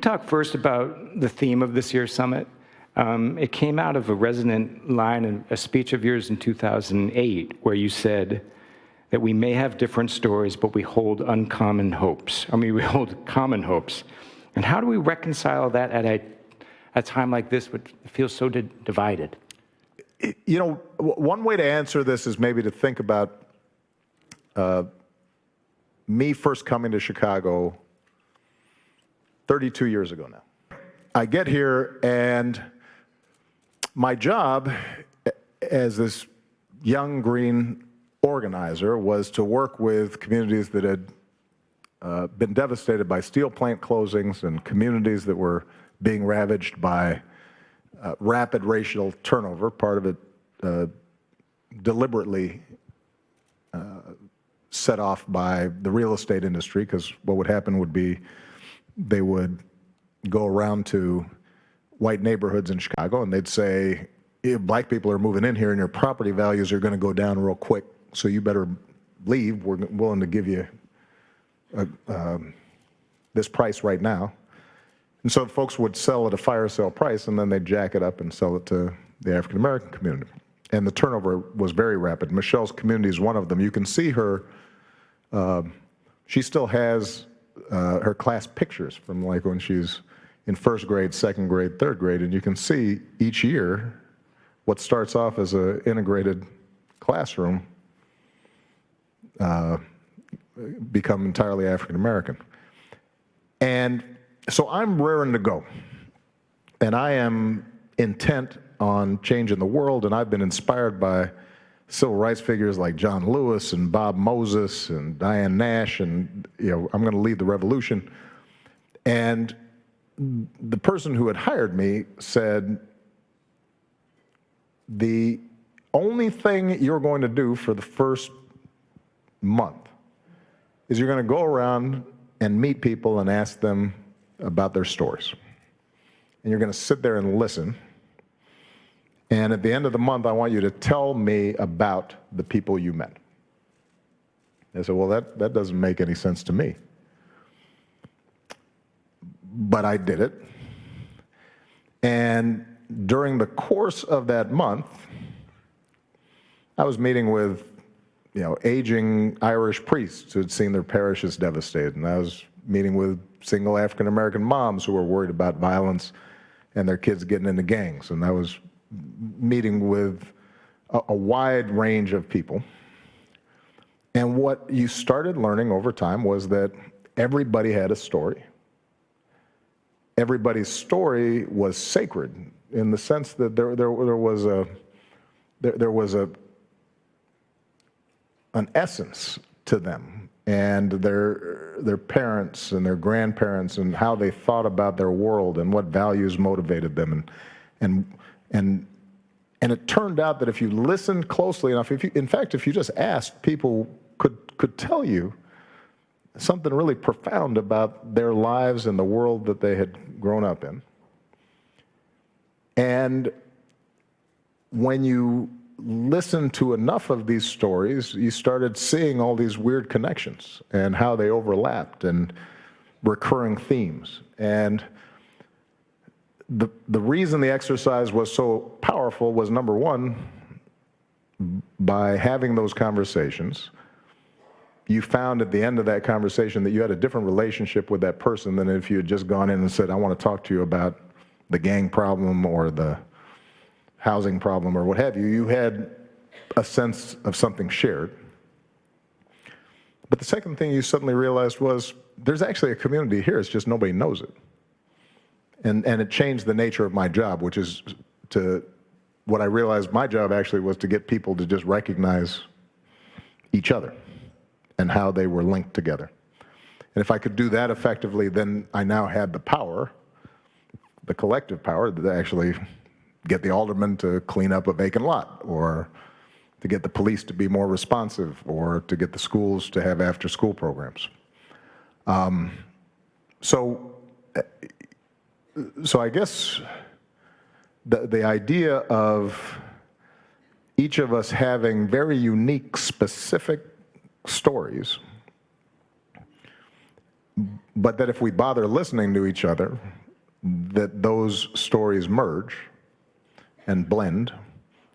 Talk first about the theme of this year's summit. It came out of a resonant line in a speech of yours in 2008, where you said that we may have different stories, but we hold uncommon hopes. We hold common hopes. And how do we reconcile that at a time like this, which feels so divided? You know, one way to answer this is maybe to think about me first coming to Chicago 32 years ago now. I get here, and my job as this young green organizer was to work with communities that had been devastated by steel plant closings and communities that were being ravaged by rapid racial turnover, part of it deliberately set off by the real estate industry, because what would happen would be they would go around to white neighborhoods in Chicago and they'd say, black people are moving in here and your property values are going to go down real quick, so you better leave. We're willing to give you this price right now. And so folks would sell at a fire sale price, and then they'd jack it up and sell it to the African American community. And the turnover was very rapid. Michelle's community is one of them. You can see her, she still has her class pictures from like when she's in first grade, second grade, third grade, and you can see each year what starts off as an integrated classroom become entirely African American. And so I'm raring to go, and I am intent on changing the world, and I've been inspired by civil rights figures like John Lewis and Bob Moses and Diane Nash, and I'm going to lead the revolution. And the person who had hired me said, the only thing you're going to do for the first month is you're going to go around and meet people and ask them about their stories. And you're going to sit there and listen. And at the end of the month, I want you to tell me about the people you met. I said, well, that doesn't make any sense to me. But I did it. And during the course of that month, I was meeting with, aging Irish priests who had seen their parishes devastated. And I was meeting with single African American moms who were worried about violence and their kids getting into gangs. And I was meeting with a wide range of people. And what you started learning over time was that everybody had a story. Everybody's story was sacred in the sense that there was an essence to them, and their parents and their grandparents, and how they thought about their world and what values motivated them, and it turned out that if you listened closely enough, if you just asked, people could tell you something really profound about their lives and the world that they had grown up in. And when you listened to enough of these stories, you started seeing all these weird connections and how they overlapped and recurring themes. And the reason the exercise was so powerful was, number one, by having those conversations, you found at the end of that conversation that you had a different relationship with that person than if you had just gone in and said, I want to talk to you about the gang problem or the housing problem or what have you. You had a sense of something shared. But the second thing you suddenly realized was there's actually a community here, it's just nobody knows it. And it changed the nature of my job, which is what I realized my job actually was to get people to just recognize each other and how they were linked together. And if I could do that effectively, then I now had the power, the collective power, to actually get the alderman to clean up a vacant lot, or to get the police to be more responsive, or to get the schools to have after-school programs. So I guess the idea of each of us having very unique, specific stories but that if we bother listening to each other, that those stories merge and blend,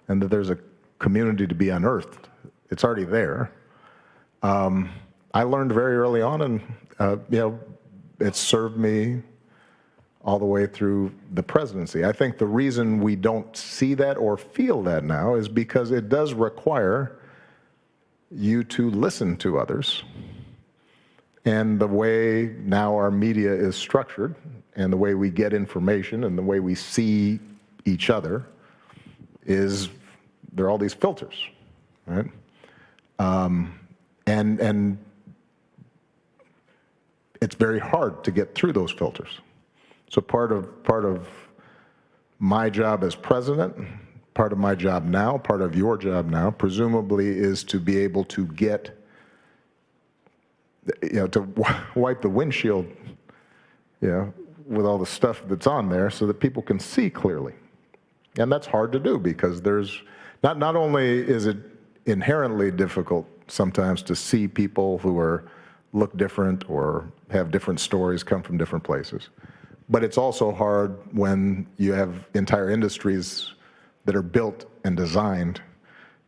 and that there's a community to be unearthed. It's already there. I learned very early on, and it served me all the way through the presidency. I think the reason we don't see that or feel that now is because it does require you to listen to others. And the way now our media is structured, and the way we get information, and the way we see each other, is there are all these filters, right? And it's very hard to get through those filters. So part of my job as president, part of my job now, part of your job now, presumably, is to be able to get, to wipe the windshield, with all the stuff that's on there so that people can see clearly. And that's hard to do because there's, not only is it inherently difficult sometimes to see people who look different or have different stories, come from different places, but it's also hard when you have entire industries that are built and designed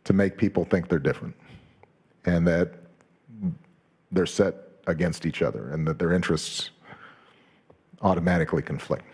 to make people think they're different and that they're set against each other and that their interests automatically conflict.